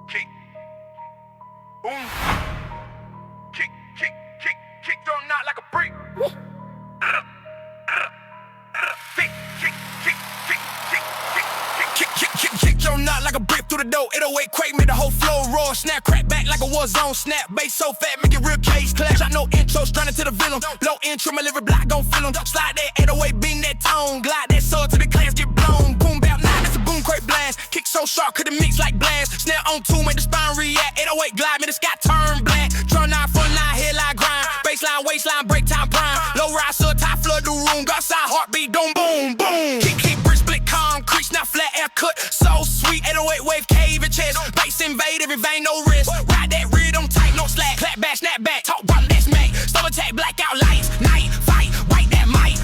Kick. Boom. Kick, kick, kick, kick, don't knock like a brick. Kick, kick, kick, kick, kick, kick, kick, kick, kick, kick, don't knock like a brick through the door. 808 quake, made the whole floor roar. Snap, crack back like a war zone. Snap, bass so fat, make it real cage clash. I know intro, stranded to the venom. Low intro, my liver block, gon' feel 'em. Slide that 808, beam that tone. Glide that sword to the class, get blown. Boom, bap, nah, that's a boom, crate blast. Kick so sharp, could it mix like blast. Snare on two, make the spine react. 808 glide, man, the sky turn black. Drum 9, front line, headline grind. Baseline, waistline, break time prime. Low rise, so top flood the room. Outside, heartbeat, don't boom, boom. Kick, kick, brick, split, concrete, now flat air cut. So sweet, 808 wave, cave and chest. Bass invade, every vein, no risk. Ride that rhythm tight, no slack. Clap back, snap back, talk about let's make. Stove attack, blackout lights, night, fight, white that mic.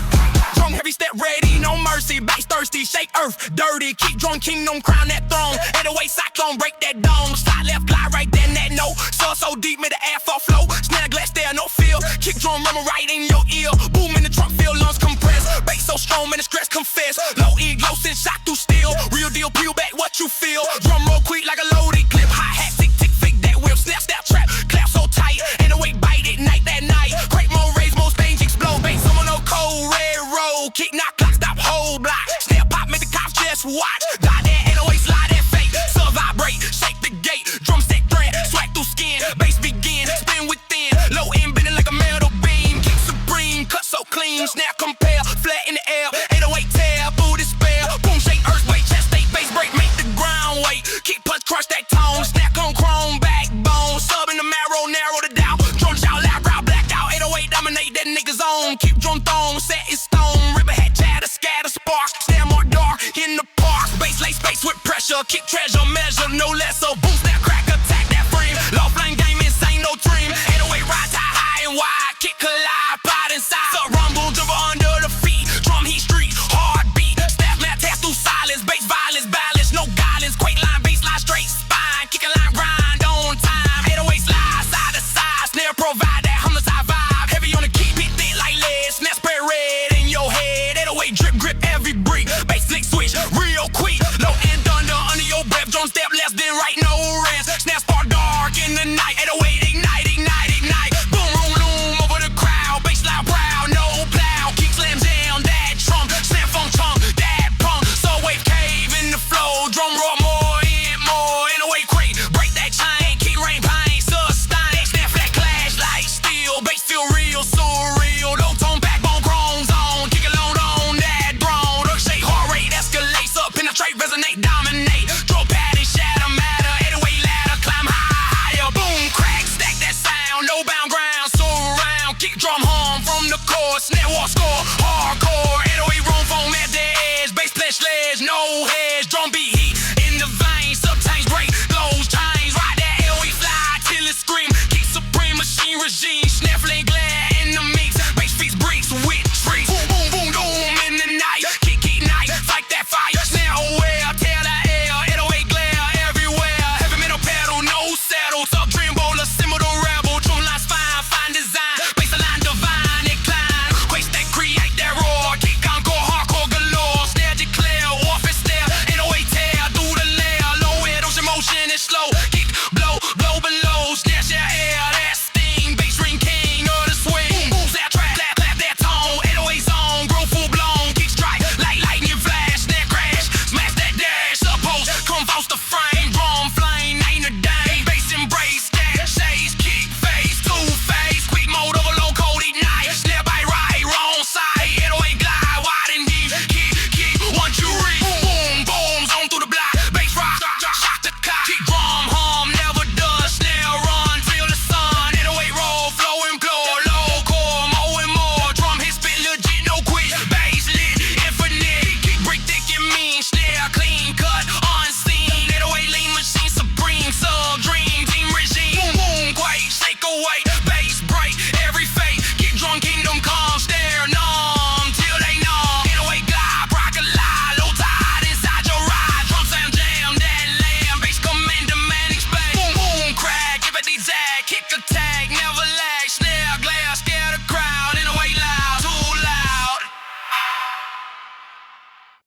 Drum heavy, step ready, no mercy. Bass thirsty, shake earth, dirty. Keep drum kingdom, crown that throne. 808 cyclone, break that dome. Slide left, glide right there, that note. So deep, made the air fall flow. Snare glass there, no feel. Kick drum, rumble right in your ear. Boom in the trunk, feel lungs compress. Bass so strong, man, the stress confess. Low E, glow, send shot through steel. Real deal, peel back what you feel. Drum roll quick like a loaded clip. Hi-hat, tick, tick, fake that whip. Snap, snap, trap. Clap so tight. 808 bite it, night that night. Break more raise, more stage explode. Bass, someone no cold, red roll. Kick, knock, clock, stop, whole block. Snap, pop, make the cops just watch. Dot that 808, slide that fake. Sub vibrate, shake the gate. Drum stick thread, swag through skin. Bass begin, spin within. Low end, bending like a metal beam. Kick supreme, cut so clean. Snap, compare, flat in the air. 808 tear, through despair. Boom, shake, earthquake, chest, state, bass break, make the ground wait. Kick, punch, crush that tone. Snap on chrome, backbone. Sub in the marrow, narrow the doubt. Drum shout, loud, crowd, blacked out. 808 dominate that nigga zone. Keep drum thong, set in stone. Ripper head, chatter, scatter, sparks. Stand more dark in the park. Bass lay space with pressure. Kick treasure, measure, no lesser. Boom, snap, crack, attack that frame. Low flame game, insane, no dream. 808 ride, tie high and wide. Kick, collide, pot inside. The rumble, jumper under the feet. Drum heat, street, heartbeat. Snap, map, test through silence. Bass violence, balance, no guidance. Quake line, bass line, straight spine. Kick a line, grind on time. 808 slide, side to side. Snare provide that homicide vibe. Heavy on the key, beat thick like lead. Snap, spray red in your head. 808 drip, grip every brick. Bass flick switch, real quick. Low and thunder under your breath. Drum step less than right, no rest. Snap, spark dark in the night. 808 ignite, ignite, ignite. Boom, room, loom over the crowd. Bass loud, proud, no plow. Kick slam down that trump. Snap phone chunk, that pump. So wave cave in the flow. Drum roll more and more. 808 crate, break that chain. Keep rain, pain, sustain. Snap flat clash like steel. Bass feel real, surreal. Low tone, backbone, chrome zone. Kick alone on that drone. Earth shake, heart rate escalates up. Penetrate, resonate, dominate. Draw pattern, shatter matter. 808 ladder, climb higher. Boom, crack, stack that sound. No bound ground, surround. Kick drum hum from the core. Snare wall score, hardcore. 808 room foam at the edge. Bass pledge sledge, no hedge. Drum beat heat in the veins. Subtanks break, glows, chains. Ride that 808 fly till it scream. Kick supreme machine regime. Snare flame glare in the mix. Bass feet bricks with trees. Boom, boom, boom, doom in the night. Kick, kick, night. Fight that fire. Snare aware, tear the air. 808 glare everywhere. Heavy metal pedal, no settle. Sub dream bowler, simmer the rebel. Drum lines fine, fine design. Bass line divine, it climb. Quake that create that roar. Kick encore, hardcore galore. Snare declare, warfare stare. 808 tear through the lair. Low head, ocean motion is slow. Kick, blow, blow below. Snare share air, that steam. Bass ring king of the swing. Boom, boom, snap, trap, clap, clap that tone. 808 zone, grow full blown. Kick strike, like lightning flash. Snare crash, smash that dash. Suppose, come false the frame. Drum flame, ain't a dame. Bass embrace, that shades. Kick face, two face. Quick mode, overload, cold ignite. Snare by right, wrong side. 808 glide, wide and deep. Kick, kick, once you reach. Boom, boom, boom, zone through the block. Bass rock, shock the clock. Kick drum, hum, never does. Snare run, feel the sun. 808 roll, flow and blow. Low core, more and more. Drum hit, spit legit, no quit. Bass lit, infinite. Kick, break, thick and mean. Snare clean, cut, unseen. 808 lean machine, supreme, sub dream, team regime. Boom, boom, quake, shake away. Bass break, every fate. Kick drum, kingdom come. Stare numb till they numb. 808 glide, rock a lie. Low tide inside your ride. Drum sound jam, that lamb. Bass command, demand, explain. Boom, boom, crack, give it the tag. Kick attack, never lag. Snare, glare, scare the crowd. 808 loud, too loud.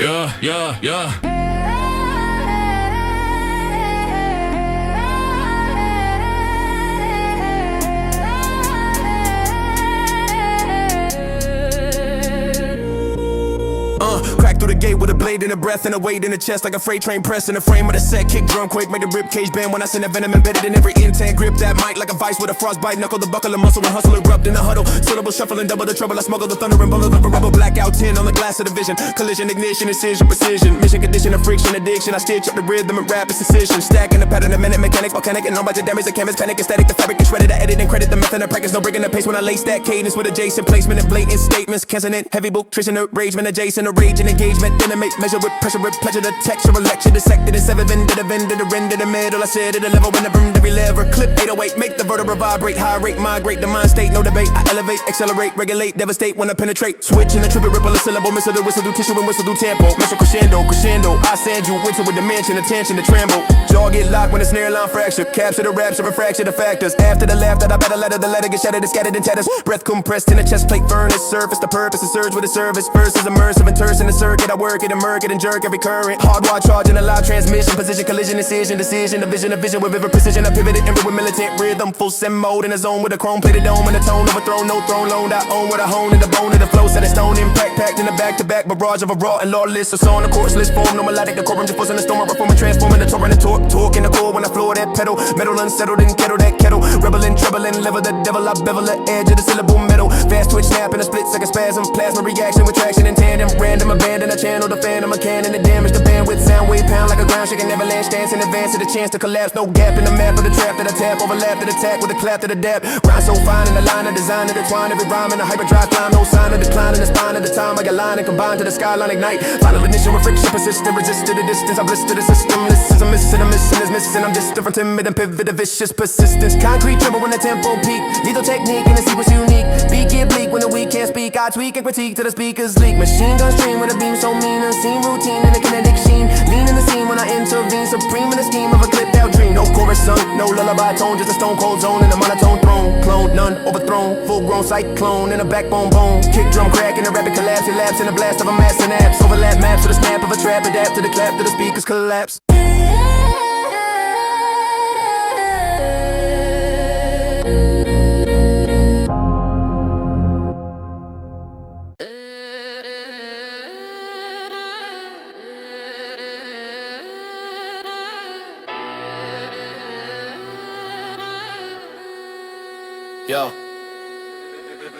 Yeah, yeah, yeah. weight in the breath and a weight in the chest like a freight train pressing the frame of the set. Kick drum quake, make the rib cage bend when I send the venom embedded in every intent. Grip that mic like a vice with a frostbite, knuckle the buckle of muscle and hustle erupt in the huddle. Syllable shuffling, double the trouble. I smuggle the thunder and bubble of a rubble. Blackout 10 on the glass of the vision. Collision, ignition, incision, precision. Mission, condition, of friction, addiction. I stitch up the rhythm and rap, it's decision. Stacking the pattern, a minute, mechanics, volcanic, and no budget damage. The canvas, panic, aesthetic, the fabric is shredded. I edit and credit the method and practice. No breaking the pace when I lace that cadence with adjacent placement and blatant statements. Consonant, heavy book, trition, ragement, adjacent, a rage and engagement. Dynamite, measure with pressure, with pleasure, the texture, lecture, dissected, and seven, to the end, to the end, to the middle. I said at the level when the brim, every lever. Clip 808, make the vertebra vibrate, high rate, migrate, the mind state, no debate. I elevate, accelerate, regulate, devastate when I penetrate. Switch in the triple ripple, a syllable, missile the whistle, do tissue and whistle, do tempo. Measure crescendo, crescendo. I send you winter with dimension, attention to tremble. Jaw get locked when the snare line fracture. Capture the rapture, refraction the factors. After the laughter, I better let the letter get shattered and scattered in tatters. Breath compressed in a chest plate furnace. Surface, the purpose, the surge with the service. Verse is immersive and terse in the circuit. I work it and murk it and jerk every current. Hardwired charging a loud transmission. Position, collision, incision, decision. Division, a vision with vivid precision. I pivoted and with militant rhythm. Full sim mode in a zone with a chrome plated dome and a tone overthrown. No throne loaned. I own with a hone in the bone of the flow. Set in stone, impact packed in the back-to-back barrage of a raw and lawless. So on the course list form. No melodic, the chorus just forcing the storm. I perform and transforming the torrent and torque in the core when I floor that pedal. Metal unsettled and kettle that kettle. Rebelling, trebling, level the devil. I bevel the edge of the syllable metal. Fast twitch, snap in a split second spasm. Plasma reaction with traction in tandem. Random abandon a channel, the phantom, a cannon, the damage, the bandwidth, sound wave pound like a ground shaking avalanche dance in advance of the chance to collapse. No gap in the map of the trap that I tap. Overlap that attack with a clap to the dap. Grind so fine in the line of design and twine. Every rhyme in a hyperdrive climb. No sign of decline in the spine of the time. I got line and combine to the skyline ignite. Final ignition with friction persistent. Resist to the distance. I blister the system. Listen, I'm missing, I'm missing, is missing. I'm just different, timid and pivot, a vicious persistence. Concrete tremble when the tempo peak. Lethal technique and the sequence unique. Beat get bleak when the weak can't speak. I tweak and critique till the speakers leak. Machine gun stream with a beam so mean. Unseen routine and a kinetic sheen. Lean in the scene when I intervene. Supreme in the scheme of a clipped out dream. No chorus sung, no lullaby tone. Just a stone cold zone in a monotone throne. Clone, none overthrown. Full grown cyclone in a backbone bone. Kick drum crack in a rapid collapse. Elapse in a blast of a mass synapse. Overlap maps to the snap of a trap. Adapt to the clap to the speakers collapse. Yo,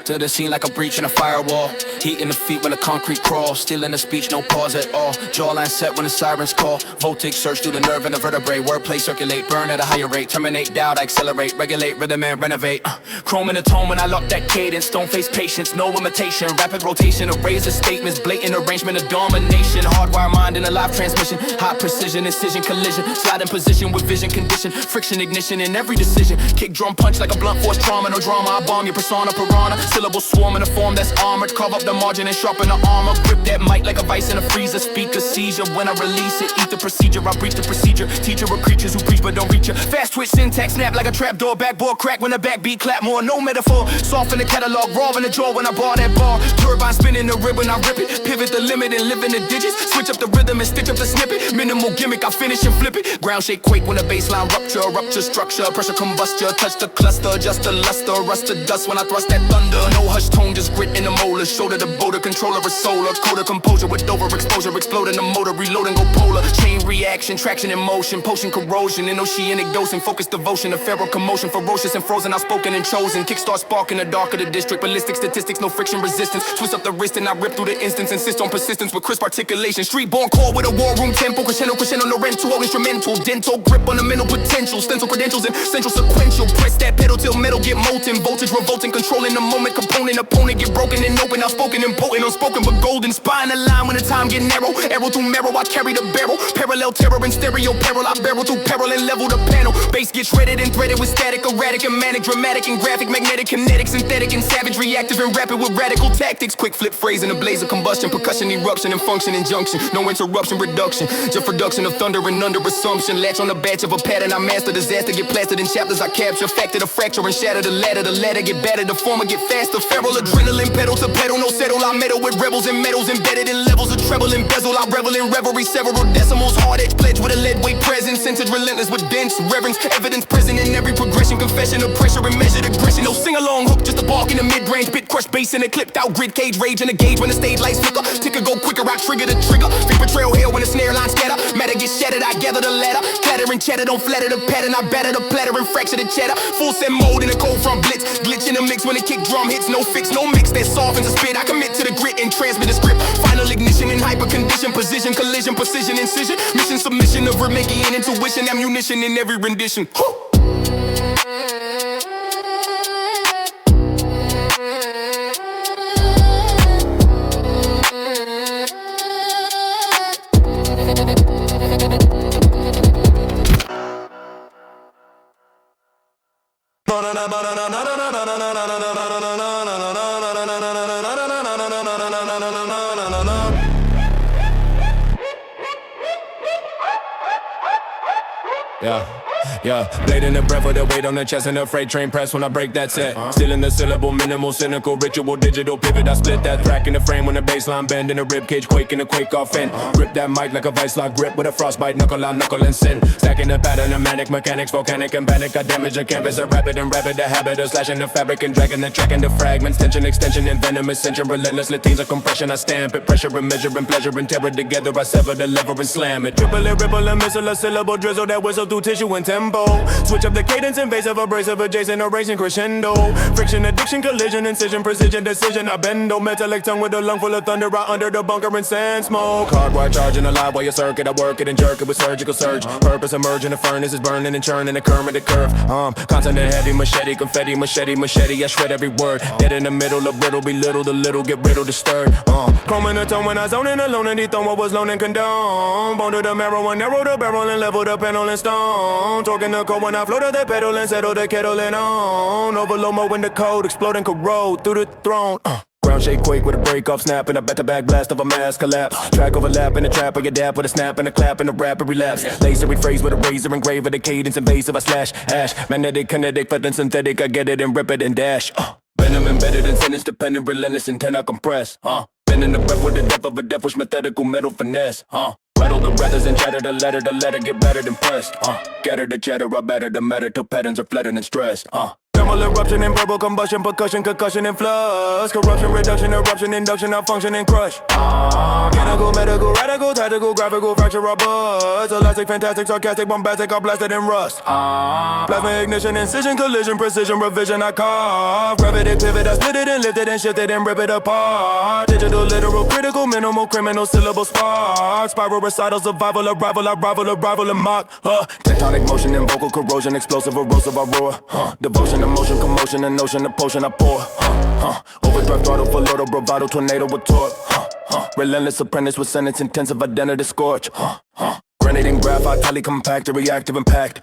to the scene like a breach in a firewall. Heat in the feet when the concrete crawl. Still in the speech, no pause at all. Jawline set when the sirens call. Voltage surge through the nerve and the vertebrae. Wordplay circulate, burn at a higher rate. Terminate, doubt, I accelerate. Regulate, rhythm and renovate. Chrome in the tone when I lock that cadence. Stone face patience, no imitation. Rapid rotation, erase the statements. Blatant arrangement of domination. Hardwire mind in a live transmission. High precision, incision, collision. Slide in position with vision condition. Friction, ignition in every decision. Kick drum punch like a blunt force trauma. No drama, I bomb your persona, piranha. Syllable swarm in a form that's armored. Carve up the margin and sharpen the armor. Grip that mic like a vice in a freezer. Speaker seizure when I release it. Eat the procedure, I breach the procedure. Teacher of creatures who preach but don't reach ya. Fast twitch syntax snap like a trapdoor. Backboard crack when the backbeat clap more. No metaphor. Soft in the catalog, raw in the jaw when I bar that bar. Turbine spinning the rib when I rip it. Pivot the limit and live in the digits. Switch up the rhythm and stitch up the snippet. Minimal gimmick, I finish and flip it. Ground shake quake when the baseline rupture. Rupture structure, pressure combustion. Touch the cluster, adjust the luster. Rust the dust when I thrust that thunder. No hush tone, just grit in the molar. Shoulder the boulder, controller a solar. Coda composure with overexposure. Exploding the motor, reloading, go polar. Chain reaction, traction in motion. Potion corrosion, in oceanic dosing. Focus devotion, a feral commotion. Ferocious and frozen, outspoken and chosen. Kickstart spark in the dark of the district. Ballistic statistics, no friction resistance. Twist up the wrist and I rip through the instance. Insist on persistence with crisp articulation. Street born core with a war room tempo. Crescendo, no rental, instrumental. Dental grip on the mental potential. Stencil credentials and central sequential. Press that pedal till metal get molten. Voltage revolting, controlling the moment. Component, opponent get broken and open. Outspoken and potent, unspoken but golden. Spine line when the time get narrow. Arrow through marrow, I carry the barrel. Parallel terror and stereo peril. I barrel through peril and level the panel. Bass gets shredded and threaded with static. Erratic and manic, dramatic and graphic. Magnetic, kinetic, synthetic and savage. Reactive and rapid with radical tactics. Quick flip phrase in a blaze of combustion. Percussion, eruption and function injunction. No interruption, reduction. Just production of thunder and under assumption. Latch on the batch of a pattern. I master disaster. Get plastered in chapters I capture. Factor the fracture and shatter the ladder. The ladder get battered. The former get faster. Feral adrenaline pedal to pedal. No settle. I meddle with rebels and metals embedded in levels of treble embezzle. I revel in revelry. Several decimals. Hard edge pledge with a lead weight presence. percentage, relentless with dense reverence. Evidence present in every progression, confession of pressure and measured aggression. No sing-along hook, just a bark in the mid-range. Bit crush bass in a clipped out grid cage. Rage in a gauge when the stage lights flicker. Ticker go quicker, I trigger the trigger. Vapor trail hail when the snare line scatter. Matter get shattered, I gather the ladder. Clattering cheddar, don't flatter the pattern. I batter the platter and fracture the cheddar. Full set mode in a cold front blitz. Glitch in the mix when the kick drum hits. No fix, no mix that softens the spit. I commit to the grit and transmit the script. Final ignition in hyper condition. Position, collision, precision, incision. Mission, submission of remaking and intuition. Ammunition in every rendition. Yeah, blade in the breath with the weight on the chest and the freight train press when I break that set. Still in the syllable, minimal, cynical, ritual, digital pivot. I split that track in the frame when the baseline bend in the rib cage quake in the quake off end. Grip that mic like a vice lock grip with a frostbite, knuckle on knuckle and sin. Stacking the pattern of manic mechanics, volcanic and panic. I damage the canvas, a rapid and rapid, the habit of slashing the fabric and dragging the track into fragments. Tension, extension, and venomous tension, relentless latines of compression. I stamp it, pressure and measure and pleasure and terror together. I sever the lever and slam it. Triple it, ripple and missile, a syllable drizzle that whistle through tissue and tempo. Switch up the cadence, invasive, abrasive, adjacent, erasing crescendo. Friction, addiction, collision, incision, precision, decision. I bend, no metallic tongue with a lung full of thunder. Out under the bunker and sand smoke. Hardwire charging alive while you circuit. I work it and jerk it with surgical surge. Purpose emerging, the furnace is burning and churning the current, the curve. Constant and heavy, machete, confetti, machete, machete. I shred every word. Dead in the middle, a brittle, belittle the little, get riddled, disturbed. Chrome in the tone when I zone in alone and he thought what was loan and condone. Bone to the marrow and narrow the barrel and level the panel and stone. Talking the code when I floated the pedal and settle the kettle and on. Overload mode when the code explode and corrode through the throne. Ground shake quake with a break off snap and a back-to-back blast of a mass collapse. Track overlap in the trap where you dap with a snap and a clap and a rapid relapse. Laser rephrase with a razor engrave with a cadence invasive. I slash ash. Magnetic, kinetic, but then synthetic. I get it and rip it and dash. Venom embedded in sentence dependent, relentless intent I compress. Bending the breath with the depth of a death wish methodical metal finesse. Rattle the rattles and chatter the letter get better than pressed. Gather the chatter, I batter the matter till patterns are flattened and stressed. Thermal eruption and verbal combustion, percussion, concussion and flux. Corruption, reduction, eruption, induction, I function and crush. Chemical, medical, radical, tactical, graphical, fracture, or buzz. Elastic, fantastic, sarcastic, bombastic, I blasted and rust. Plasma ignition, incision, collision, precision, revision, I carve. Gravity pivot, I split it and lift it and shift it and rip it apart. Digital, literal, critical, minimal, criminal, syllable spark. Spiral recital, survival, arrival, and mock. Tectonic motion and vocal corrosion, explosive, erosive, I roar. Devotion, emotion, commotion, and notion, the potion I pour. Overdrive, throttle, full load, bravado, tornado with torque. Relentless apprentice with sentence, intensive identity scorch. Grenading graphite, highly compact, reactive impact.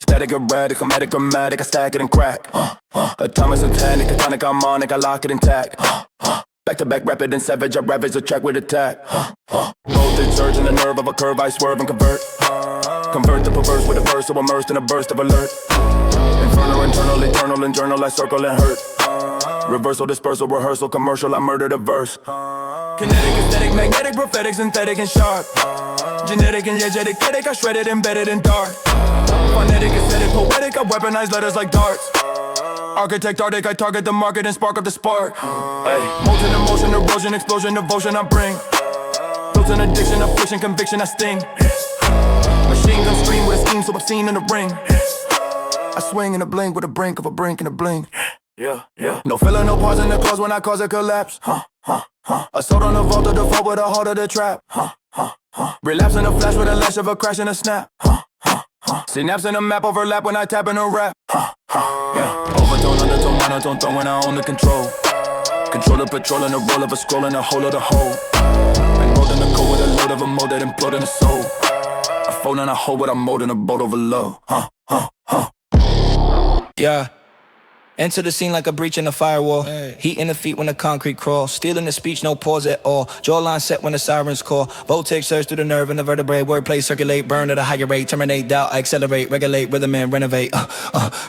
Static, erratic, chromatic, dramatic, I stack it and crack. Atomic, satanic, catonic, harmonic, I lock it intact. Back to back, rapid and savage, I ravage the track with attack. Voltage surge in the nerve of a curve, I swerve and convert. Convert the perverse with a verse, so immersed in a burst of alert. Infernal, internal, eternal, and journal, I circle and hurt. Reversal, dispersal, rehearsal, commercial, I murder the verse. Kinetic, aesthetic, magnetic, prophetic, synthetic, and sharp. Genetic and energetic, kinetic, I shredded, embedded in dark. Phonetic, aesthetic, poetic, I weaponize letters like darts. Architect, arctic, I target the market and spark up the spark. Molten emotion, erosion, explosion, devotion, I bring. Built-in addiction, affliction, conviction, I sting. Machine gun scream with a scheme so obscene in the ring. I swing in a blink with a brink of a brink and a blink. No filler, no pause in the cause when I cause a collapse. Assault on the vault of the vault with a heart of the trap. Relapse in a flash with a lash of a crash and a snap. Synapse in a map overlap when I tap in a rap. Overtone, undertone, monotone, throwing I own the control. Control the patrol and the roll of a scroll and the whole of the whole. Enrolled in the code with a load of a mode that implode in the soul. I fold and I hold what I'm molding a boat over low. Yeah. Enter the scene like a breach in a firewall. Heat in the feet when the concrete crawls. Stealing the speech, no pause at all. Jawline set when the sirens call. Voltage surge through the nerve and the vertebrae. Wordplay circulate, burn at a higher rate. Terminate, doubt, I accelerate, regulate, rhythm and renovate.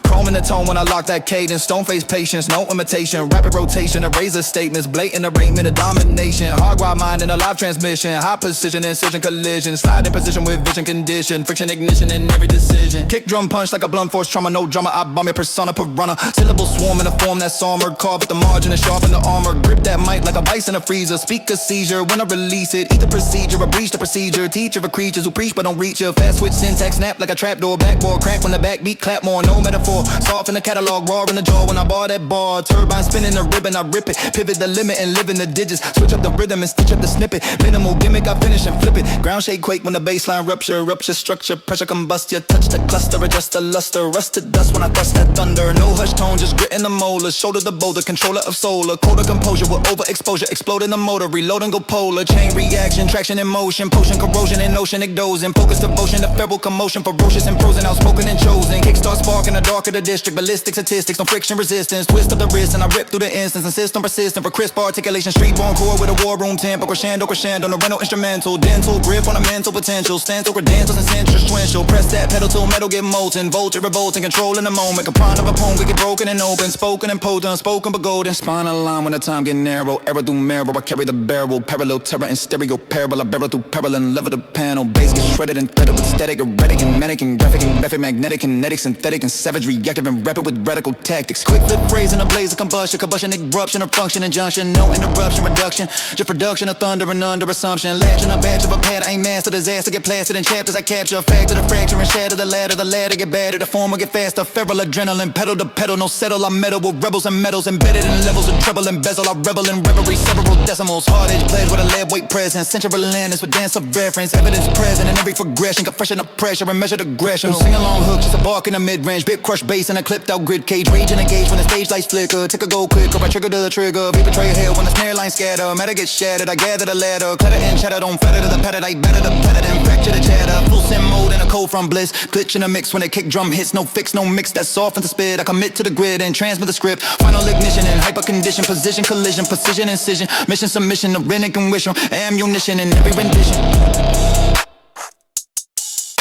Chrome in the tone when I lock that cadence. Stone face patience, no imitation. Rapid rotation, eraser statements. Blatant arraignment of domination. Hardwired mind in a live transmission. High precision, incision, collision. Slide in position with vision condition. Friction, ignition in every decision. Kick drum punch like a blunt force trauma. No drama, I bomb your persona per runner. Syllable swarm in a form that's armored. Carve at the margin and sharpen the armor. Grip that mic like a vice in a freezer. Speak a seizure when I release it. Eat the procedure, I breach the procedure. Teacher for creatures who preach but don't reach you. Fast switch syntax, snap like a trapdoor. Backboard crack when the backbeat clap more. No metaphor. Soft in the catalog, raw in the jaw when I bar that bar. Turbine spinning the ribbon, I rip it. Pivot the limit and live in the digits. Switch up the rhythm and stitch up the snippet. Minimal gimmick, I finish and flip it. Ground shake, quake when the baseline rupture. Rupture structure, pressure combust. You touch the cluster, adjust the luster. Rust to dust when I thrust that thunder. No hush tone, just grit in the molars. Shoulder the boulder, controller of solar. Quarter composure with overexposure. Explode in the motor, reload and go polar. Chain reaction, traction in motion. Potion, corrosion in oceanic dozing. Focus devotion, the feral commotion. Ferocious and frozen, outspoken and chosen. Kickstart spark in the dark of the district. Ballistic statistics, no friction resistance. Twist of the wrist and I rip through the instance. Insist on persistent for crisp articulation. Street born core with a war room tempo. Crescendo, crescendo, no rental instrumental. Dental grip on a mental potential. Stand over credentials and central twinchel. Press that pedal till metal get molten. Voltage revolting, control in the moment. Capon of a poem, we get broken and open. Spoken and potent, spoken but golden. Spinal line when the time get narrow. Arrow through marrow, I carry the barrel. Parallel terror and stereo parable. I barrel through parallel and level the panel. Bass get shredded and threaded with static, erratic and manic and graphic and graphic, magnetic, kinetic, synthetic and savage, reactive and rapid with radical tactics. Quick flip phrase in a blaze of combustion, eruption or function, injunction, no interruption, reduction. Just production of thunder and under assumption. Latching a batch of a pad, I ain't master disaster, get plastered in chapters. I capture a factor, the fracture and shatter the ladder get battered, the former get faster. Feral adrenaline, pedal to pedal, no settle. I meddle with rebels and metals embedded in levels of treble and bezel. I rebel in reverie, several decimals. Hard edge played with a lead weight presence. Central landings with dance of reference. Evidence present in every progression. Confession of pressure and measured aggression. Sing along hooks, just a bark in the mid-range. Bit crush bass and a clipped out grid cage. Rage and engage when the stage lights flicker. Tick a go quick, I trigger to the trigger. Vapor trail hell when the snare line scatter. Matter gets shattered, I gather the ladder. Clatter and chatter, don't feather to the pattern. I batter the pattern and fracture the chatter. Full sim mode and a cold from bliss. Glitch in the mix when the kick drum hits. No fix, no mix, that's soft and to spit. I commit to the grid and transmit the script. Final ignition and hyper condition. Position, collision, precision, incision. Mission, submission, the renegade and wish. Ammunition in every rendition.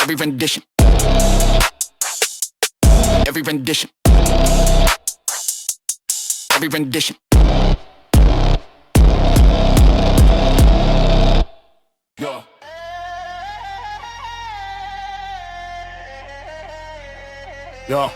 Every rendition. Every rendition. Every rendition. Yo. Yo.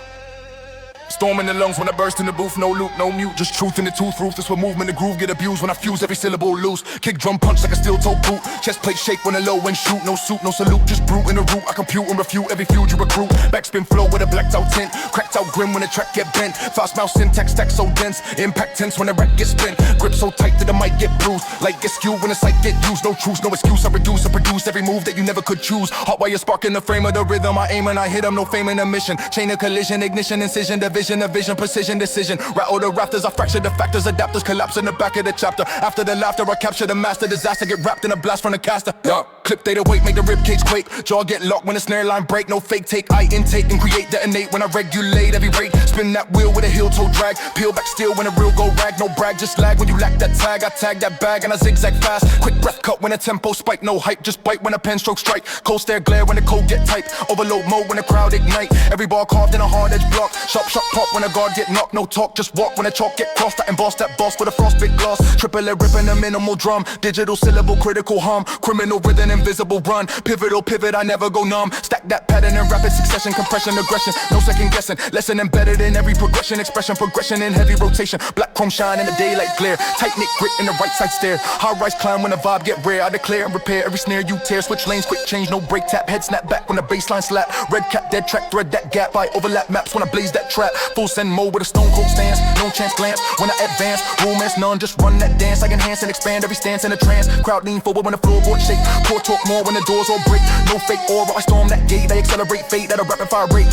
Storm in the lungs when I burst in the booth. No loop, no mute, just truth in the tooth. Ruthless with movement, the groove get abused when I fuse every syllable loose. Kick drum punch like a steel toe boot. Chest plate shake when I low and shoot. No suit, no salute, just brute in the root. I compute and refute every feud you recruit. Backspin flow with a blacked out tint. Cracked out grin when the track get bent. Fast mouth syntax, stack so dense. Impact tense when the rack gets spent. Grip so tight that the mic get bruised. Light get skewed when the sight get used. No truce, no excuse, I reduce and produce every move that you never could choose. Hot wire spark in the frame of the rhythm. I aim and I hit them, no fame in the mission. Chain of collision, ignition, incision, division, precision, decision. Rattle the rafters, I fracture the factors. Adapters collapse in the back of the chapter. After the laughter, I capture the master. Disaster get wrapped in a blast from the caster. Yo, clip data weight, make the ribcage quake. Jaw get locked when the snare line break. No fake take, I intake and create, detonate when I regulate every rate. Spin that wheel with a heel toe drag. Peel back steel when the real go rag. No brag, just lag when you lack that tag. I tag that bag and I zigzag fast. Quick breath cut when the tempo spike. No hype, just bite when a pen stroke strike. Cold stare glare when the code get tight. Overload mode when the crowd ignite. Every bar carved in a hard edge block. Sharp shot pop when the guard get knocked. No talk, just walk when the chalk get crossed. I emboss that boss with a frostbit gloss. Triple it, ripping a minimal drum. Digital syllable, critical hum. Criminal rhythm, invisible run. Pivotal pivot, I never go numb. Stack that pattern in rapid succession. Compression, aggression, no second guessing. Lesson embedded in every progression. Expression, progression in heavy rotation. Black chrome shine in the daylight glare. Tight knit grit in the right side stare. High rise climb when the vibe get rare. I declare and repair every snare you tear. Switch lanes, quick change, no break tap. Head snap back when the baseline slap. Red cap, dead track, thread that gap. I overlap maps when I blaze that trap. Full send mode with a stone cold stance. No chance glance when I advance. Romance none, just run that dance. I enhance and expand every stance in a trance. Crowd lean forward when the floorboard shake. Core talk more when the doors all break. No fake aura, I storm that gate. I accelerate fate at a rapid fire rate.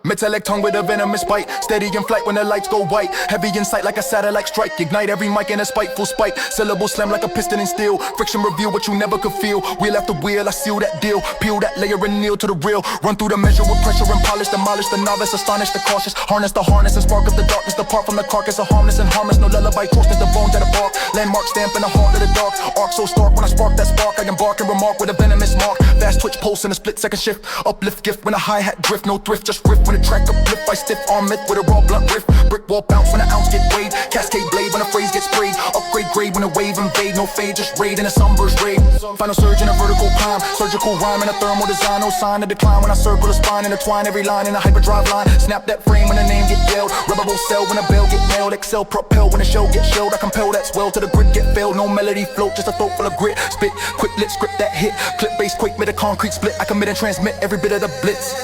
Metallic tongue with a venomous bite. Steady in flight when the lights go white. Heavy in sight like a satellite strike. Ignite every mic in a spiteful spike. Syllables slam like a piston in steel. Friction reveal what you never could feel. Wheel after wheel, I seal that deal. Peel that layer and kneel to the real. Run through the measure with pressure and polish. Demolish the novice, astonish the cautious. Harness the harness and spark up the darkness. Depart from the carcass of harmless and harmless. No lullaby, crossing the bones at a bark. Landmark stamp in the heart of the dark. Arc so stark when I spark that spark. I embark and remark with a venomous mark. Fast twitch pulse in a split second shift. Uplift gift when a hi-hat drift. No thrift, just riff when the track uplift. I stiff arm myth with a raw blunt riff. Brick wall bounce when an ounce get weighed. Cascade blade when a phrase gets sprayed. Upgrade grade when a wave invade. No fade, just raid in a sunburst raid. Final surge in a vertical climb. Surgical rhyme in a thermal design. No sign of decline when I circle the spine. Intertwine every line in a hyperdrive line. Snap that frame when the name get yelled. Rebel cell when a bell get nailed. Excel propel when the show get shelled. I compel that swell to the grid get failed. No melody float, just a throat full of grit. Spit, quick lit, script that hit. Clip bass quake with a concrete split. I commit and transmit every bit of the blitz.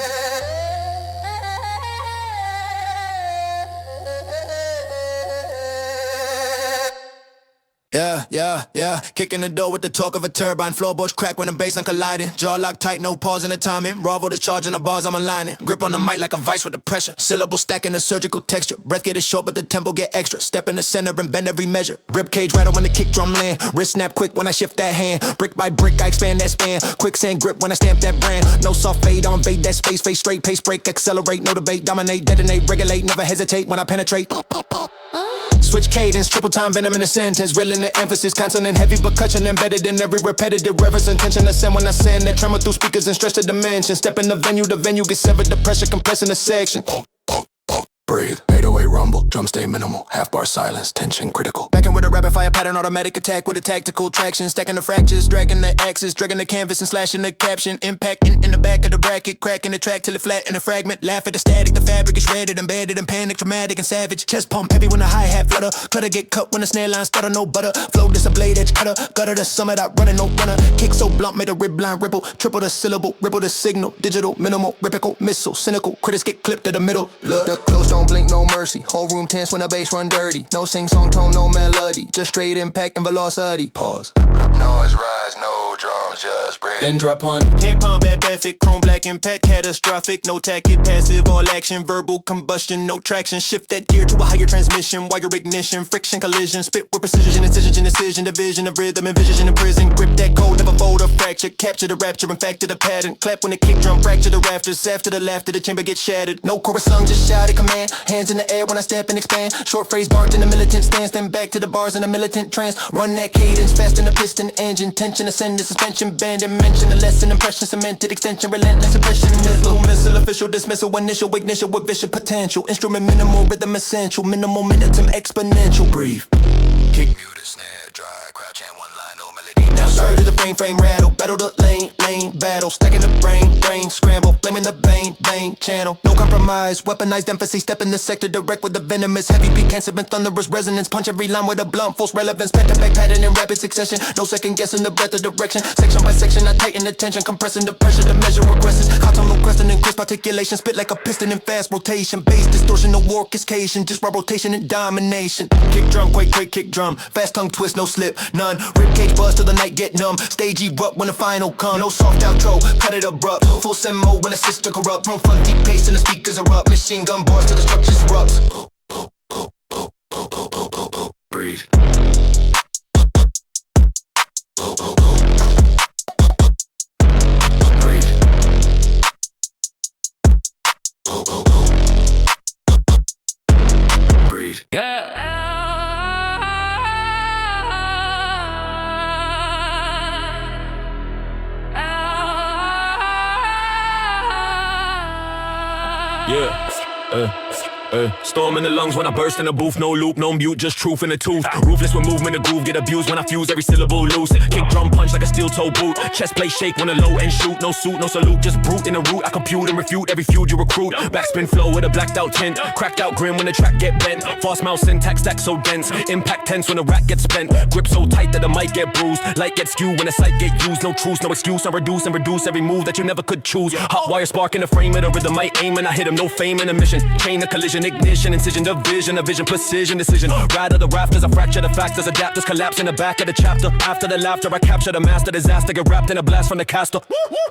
Yeah. Kicking the door with the talk of a turbine. Floorboards crack when the bass colliding. Jaw locked tight, no pause in the timing. Bravo the charge and the bars I'm aligning. Grip on the mic like a vice with the pressure. Syllable stacking the surgical texture. Breath get it short but the tempo get extra. Step in the center and bend every measure. Rib cage rattle when the kick drum land. Wrist snap quick when I shift that hand. Brick by brick I expand that span. Quicksand grip when I stamp that brand. No soft fade on bait that space. Face straight, pace break, accelerate, no debate. Dominate, detonate, regulate, never hesitate when I penetrate. Switch cadence, triple time venom in a sentence. Reeling the emphasis, consonant heavy percussion embedded in every repetitive reverence. Intention to send when I send that tremor through speakers and stretch the dimension. Step in the venue gets severed. The pressure compressing the section. Breathe, 808 rumble, drum stay minimal, half bar silence, tension critical. Backing with a rapid fire pattern, automatic attack with a tactical traction. Stacking the fractures, dragging the axis, dragging the canvas and slashing the caption. Impact in the back of the bracket, cracking the track till it flat in a fragment. Laugh at the static, the fabric is shredded, embedded in panic, dramatic and savage. Chest pump heavy when the hi-hat flutter, clutter get cut when the snare line stutter. No butter, flow this a blade edge cutter, gutter the summit out running no runner. Kick so blunt made a rib line ripple, triple the syllable, ripple the signal. Digital, minimal, ripple, missile, cynical. Critics get clipped to the middle. Look, the close don't blink, no mercy. Whole room tense when the bass run dirty. No sing-song tone, no melody. Just straight impact and velocity. Pause. Noise rise, no drums, just break. Then drop on. Hip pump at perfect, chrome black impact, catastrophic. No tactic, passive, all action, verbal combustion, no traction. Shift that gear to a higher transmission. Wire ignition, friction, collision. Spit with precision, incision, division of rhythm, envision in prison. Grip that code, never fold or fracture. Capture the rapture, in fact to the pattern. Clap when the kick drum fracture the rafters. After the laughter, the chamber gets shattered. No chorus sung, just shout a command. Hands in the air when I step and expand. Short phrase barked in the militant stance. Then back to the bars in a militant trance. Run that cadence fast in the piston engine. Tension ascend the suspension band. And mention the lesson impression cemented extension. Relentless impression missile official dismissal. Initial ignition with vicious potential. Instrument minimal rhythm essential. Minimal momentum exponential. Breathe. Kick muted snare dry. Crouch and one line no melody. Now surge to the frame rattle. Battle the lane battle. Stacking the brain scramble. Blaming the vein channel. No compromise. Weaponized emphasis. Step in the sector direct with the venomous. Heavy beat cancer and thunderous resonance. Punch every line with a blunt. False relevance. Back to back pattern in rapid succession. No second guessing the breadth of direction. Section by section I tighten the tension. Compressing the pressure to measure regresses. Contour crescent and crisp articulation. Spit like a piston in fast rotation. Bass distortion no orchestration. Just raw rotation and domination. Kick drum quake kick drum. Fast tongue twist no slip none. Rib cage buzz till the night get numb. Stage erupt when the final come. No soft outro. Cut it abrupt. Full send mode when the system corrupt. From front deep pace and the speakers erupt. Machine gun bars till the structures erupts. Breathe. Breathe. Yeah. Storm in the lungs when I burst in the booth. No loop, no mute, just truth in the tooth. Ruthless with movement, the groove get abused when I fuse every syllable loose. Kick drum punch like a steel toe boot. Chest plate shake when the low end shoot. No suit, no salute, just brute in the root. I compute and refute every feud you recruit. Backspin flow with a blacked out tint. Cracked out grin when the track get bent. Fast mouth syntax stack so dense. Impact tense when the rack gets spent. Grip so tight that the mic get bruised. Light gets skewed when the sight get used. No truce, no excuse. I reduce every move that you never could choose. Hot wire spark in the frame of the rhythm. I aim and I hit him. No fame in the mission. Chain the collision. vision, ignition, incision, division, a vision, precision, decision. Ride of the rafters, I fracture the factors, adapters, collapse in the back of the chapter. After the laughter, I capture the master disaster, get wrapped in a blast from the caster.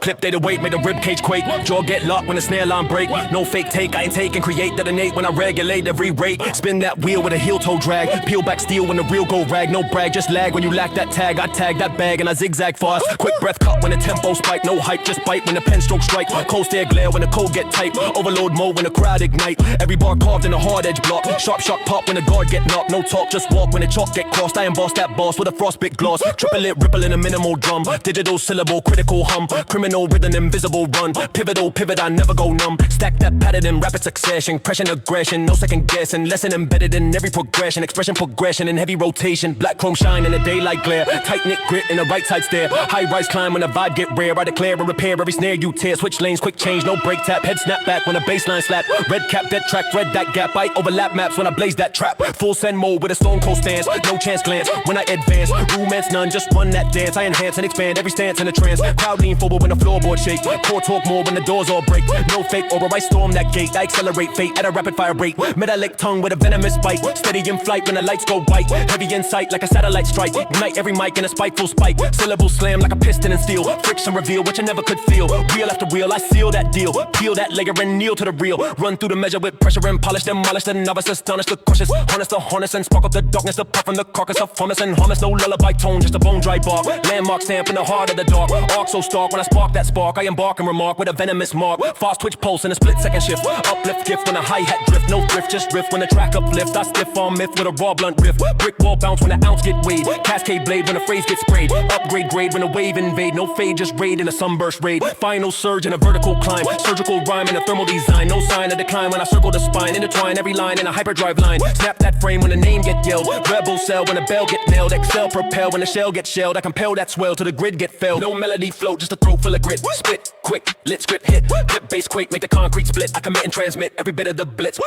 Clip day to weight, make the ribcage quake. Jaw get locked when the snare line break. No fake take, I ain't take and create that innate when I regulate every rate. Spin that wheel with a heel toe drag. Peel back steel when the real go rag. No brag, just lag when you lack that tag. I tag that bag and I zigzag fast. Quick breath cut when the tempo spike. No hype, just bite when the pen stroke strike. Cold stare glare when the code get tight. Overload mode when the crowd ignite. Every bar carved in a hard edge block. Sharp shock pop when the guard get knocked. No talk, just walk when the chalk get crossed. I emboss that boss with a frostbit gloss. Triple it, ripple in a minimal drum. Digital syllable, critical hum. Criminal rhythm, invisible run. Pivotal pivot, I never go numb. Stack that pattern in rapid succession. Pressure, aggression, no second guessing. Lesson embedded in every progression. Expression, progression in heavy rotation. Black chrome shine in the daylight glare. Tight knit grit in the right side stare. High rise climb when the vibe get rare. I declare and repair every snare you tear. Switch lanes, quick change, no break tap. Head snap back when the baseline slap. Red cap, dead track, thread that gap. I overlap maps when I blaze that trap. Full send mode with a stone cold stance. No chance glance when I advance. Romance none, just run that dance. I enhance and expand every stance in a trance. Crowd lean forward when the floorboard shake. Core talk more when the doors all break. No fake over, I storm that gate. I accelerate fate at a rapid fire rate. Metallic tongue with a venomous bite. Steady in flight when the lights go white. Heavy in sight like a satellite strike. Ignite every mic in a spiteful spike. Syllable slam like a piston and steel. Friction reveal what you never could feel. Reel after reel, I seal that deal. Peel that layer and kneel to the real. Run through the measure with pressure and polish. Demolish the novice, astonish the cautious. Harness the harness and spark up the darkness. The puff from the carcass of harness and harness. No lullaby tone, just a bone dry bark. Landmark stamp in the heart of the dark. Arc so stark when I spark that spark. I embark and remark with a venomous mark. Fast twitch pulse in a split second shift. Uplift gift when a hi-hat drift. No thrift, just drift when the track uplift. I stiff on myth with a raw blunt riff. Brick wall bounce when the ounce get weighed. Cascade blade when the phrase gets sprayed. Upgrade grade when the wave invade. No fade, just raid in a sunburst raid. Final surge in a vertical climb. Surgical rhyme in a thermal design. No sign of decline when I circle the spine. Intertwine every line in a hyperdrive line. Snap that frame when the name get yelled. Rebel cell when the bell get nailed. Excel propel when the shell get shelled. I compel that swell to the grid get felled. No melody float, just a throat full of grit. Spit, quick, lit script hit. Clip bass quake, make the concrete split. I commit and transmit every bit of the blitz.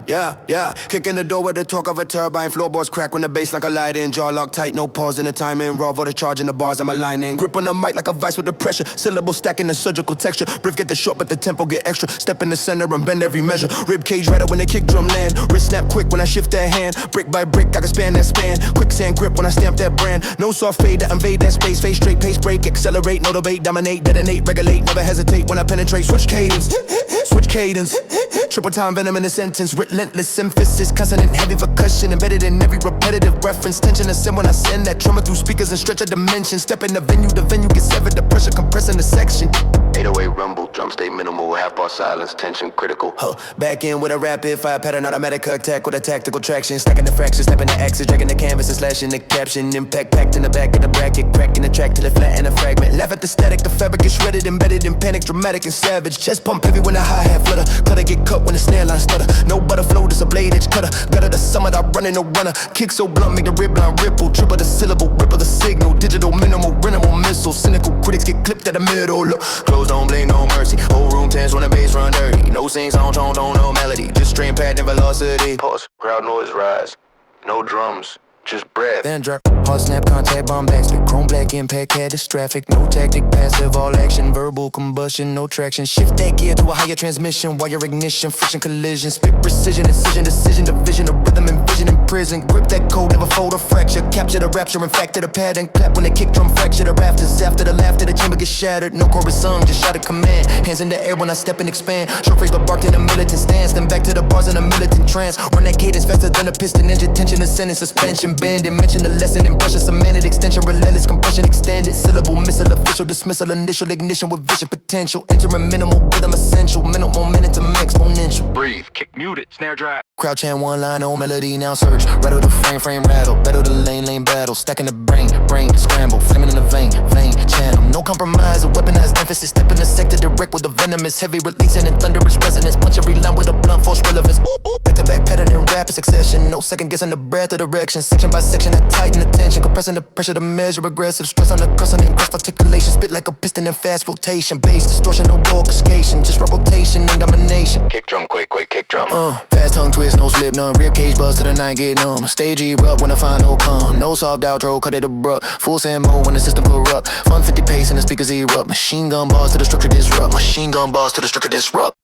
Yeah. Kick in the door with the talk of a turbine. Floorboards crack when the bass like a light in. Jaw locked tight, no pause in the timing. Raw for the charge in the bars I'm aligning. Grip on the mic like a vice with the pressure. Syllable stacking the surgical texture. Brief get the short but the tempo get extra. Step in the center and bend every measure. Rib cage rattle when the kick drum land. Wrist snap quick when I shift that hand. Brick by brick I can span that span. Quicksand grip when I stamp that brand. No soft fade to invade that space. Face straight, pace break, accelerate, no debate, dominate, detonate, regulate, never hesitate when I penetrate. Switch cadence, switch cadence. Triple time venom in a sentence. Relentless emphasis, consonant heavy percussion embedded in every repetitive reference. Tension ascend when I send that tremor through speakers and stretch a dimension. Step in the venue gets severed. The pressure compressing the section. 808 rumble, drum stay minimal, half bar silence, tension critical. Back in with a rapid fire pattern, automatic attack with a tactical traction. Stacking the fractions, snapping the axis, dragging the canvas and slashing the caption. Impact packed in the back of the bracket, cracking the track till it flatten a fragment. Laugh at the static, the fabric is shredded, embedded in panic, dramatic and savage. Chest pump heavy when the hi-hat flutter, clutter get cut when the snare line stutter. No butter flow, just a blade edge cutter. Gutter the summit, I run in no runner. Kick so blunt, make the rib line ripple. Triple the syllable, ripple the signal. Digital minimal, minimal missile. Cynical critics get clipped at the middle. Look, close don't blame no mercy. Whole room tense when the bass run dirty. No sing, song, tone, no melody. Just stream pad and velocity. Pause, crowd noise rise. No drums, just breath. Then drop. Hard snap, contact, bomb backsplit. Chrome black impact, catastrophic. No tactic, passive, all action. Verbal combustion, no traction. Shift that gear to a higher transmission. Wire ignition, friction, collision. Spit precision, incision, decision, division. A rhythm and vision in prison. Grip that code, never fold or fracture. Capture the rapture, in fact, to the pattern. Clap when the kick drum fracture the rafters. After the laughter, the chamber gets shattered. No chorus sung, just shout a command. Hands in the air when I step and expand. Short phrase but barked in a militant stance. Then back to the bars in a militant trance. Run that cadence faster than a piston engine. Tension, ascending, suspension, bending. Mention the lesson and brush a cemented extension. Relentless compression extended. Syllable, missile, official dismissal. Initial ignition with vision potential. Entering minimal rhythm essential. Minimal momentum exponential. Breathe, kick muted, snare drive. Crowd chant one line, no melody, now surge. Rattle the frame rattle. Battle the lane battle. Stacking the brain scramble. Flaming in the vein channel. No compromise, a weaponized emphasis. Step in the sector direct with the venomous. Heavy releasing and thunderous resonance. Punch every line with a blunt force relevance. Back to back pattern in rapid succession. No second guessing the breath or direction. Section by section, I tighten the tension. pressing the pressure to measure aggressive stress on the crust on the crust articulation. Spit like a piston in fast rotation. Bass distortion, no orchestration. Just rotation and domination. Kick drum, quick, kick drum. Fast tongue twist, no slip, none. Rib cage buzz to the night get numb. Stage erupt when the final come. No soft outro, cut it abrupt. Full send mode when the system corrupt. 150 pace and the speakers erupt. Machine gun bars to the structure disrupt. Machine gun bars to the structure disrupt.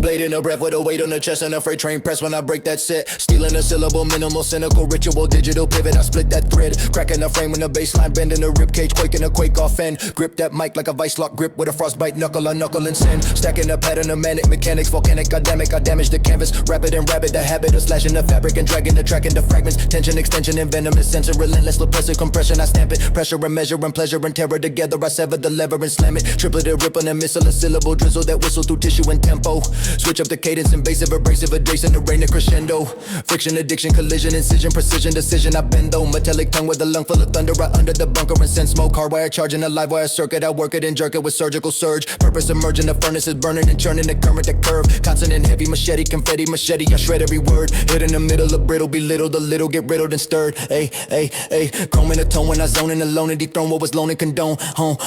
Blade in the breath with a weight on the chest and a freight train press when I break that set. Stealing a syllable, minimal, cynical, ritual, digital pivot. I split that thread, cracking the frame when the baseline bending the rib cage, quaking a quake off end. Grip that mic like a vice lock grip with a frostbite knuckle on knuckle and send. Stacking the pattern of manic mechanics, volcanic, I damage the canvas. Rapid and rabid, the habit of slashing the fabric and dragging the track into fragments. Tension, extension, and venomous sensor, relentless, oppressive compression. I stamp it, pressure and measure and pleasure and terror together. I sever the lever and slam it. Triplet it, ripple and missile, a syllable drizzle that whistle through tissue and tempo. Switch up the cadence, invasive, abrasive, adjacent, the rain, the crescendo. Friction, addiction, collision, incision, precision, decision. I bend though, metallic tongue with a lung full of thunder. I under the bunker and send smoke. Hardwire charging a live wire circuit. I work it and jerk it with surgical surge. Purpose emerging, the furnace is burning and churning the current, the curve. Consonant heavy, machete, confetti, machete. I shred every word. Hit in the middle of brittle, belittle the little, get riddled and stirred. Ay, ay, ay. Chrome in the tone when I zone in alone and dethrone what was loan and condone.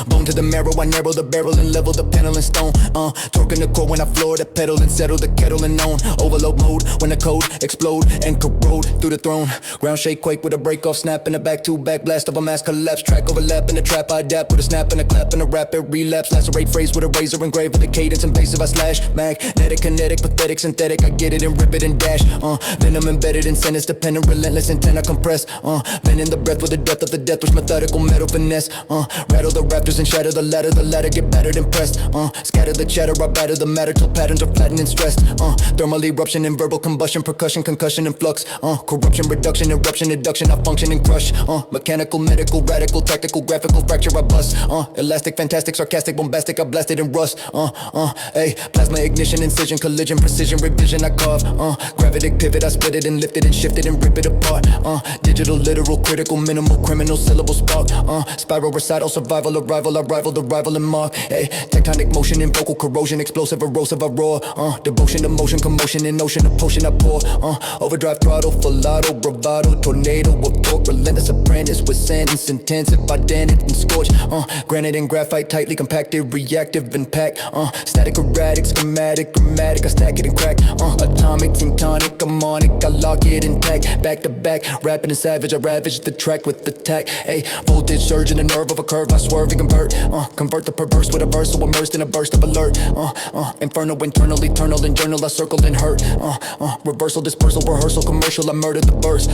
Bone to the marrow, I narrow the barrel and level the panel and stone. Torquing the core when I floor the pedal and settle the kettle and known. Overload mode when the code explode and corrode through the throne. Ground shake, quake with a break off, snap in the back to back blast of a mass collapse. Track overlap in the trap, I adapt with a snap and a clap and a rapid relapse. Lacerate phrase with a razor engraved with a cadence invasive. I slash magnetic, kinetic, pathetic, synthetic. I get it and rip it and dash. Venom embedded in sentence, dependent, relentless intent. I compress. Bend in the breath with the depth of the death, which methodical metal finesse. Rattle the raptors and shatter the ladder get battered and pressed. Scatter the chatter, I batter the matter till patterns are flattened and stressed. Thermal eruption and verbal combustion, percussion, concussion and flux. Corruption, reduction, eruption, induction. I function and crush. Mechanical, medical, radical, tactical, graphical, fracture, I bust. Elastic, fantastic, sarcastic, bombastic, I blasted and rust. Plasma ignition, incision, collision, precision, revision, I carve. Gravitic pivot, I split it and lift it and shift it and rip it apart. Digital, literal, critical, minimal, criminal, syllable spark. Spiral, recital, survival, arrival, I rival the rival and mark. Tectonic motion and vocal corrosion, explosive, erosive, I roar. Devotion to motion, commotion, in ocean, a potion I pour. Overdrive throttle, full auto, bravado, tornado, of torque, relentless apprentice with sentence, intensive, identity and scorch. Granite and graphite, tightly compacted, reactive and packed. Static, erratic, schematic, grammatic, I stack it and crack. Atomic, synchronic, harmonic, I lock it intact. Back to back, rapid and savage, I ravage the track with the tack. Voltage surge in the nerve of a curve, I swerve and convert. Convert the perverse with a verse, so immersed in a burst of alert. Inferno, internal, eternal, and journal, I circled and hurt. Reversal, dispersal, rehearsal, commercial, I murdered the verse.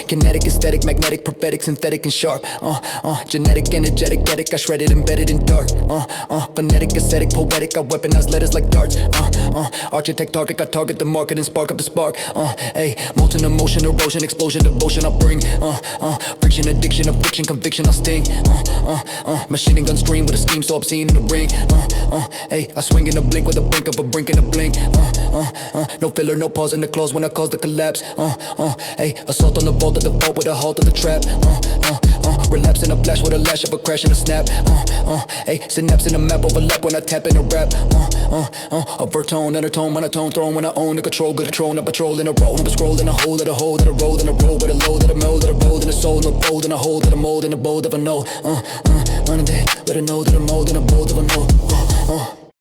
Kinetic, aesthetic, magnetic, prophetic, synthetic, and sharp. Genetic, energetic, etic, I shredded, embedded in dark. Phonetic, ascetic, poetic, I weaponize letters like darts. Architect, target, I target the market and spark up the spark. Molten emotion, erosion, explosion, devotion, I bring. Friction, addiction, affliction, conviction, I sting. Machining gun stream with a scheme so obscene in the ring. I swing in a blink with a blink of a brink in a blink. No filler, no pause in the clause when I cause the collapse. Assault on the vault of the vault with a halt of the trap. Relapse in a flash with a lash of a crash and a snap. Synapse in a map overlap when I tap in a rap. Overtone, undertone, monotone, throne when I own the control, good control, not patrol in a road, I'm a scroll in a hole, that a hole, that a road, and a road, with a load, that a mold, that a road, and a soul, no fold, and a hole, that a mold, and a bold of a no. Running day, better know that a mold, and a bold of a no.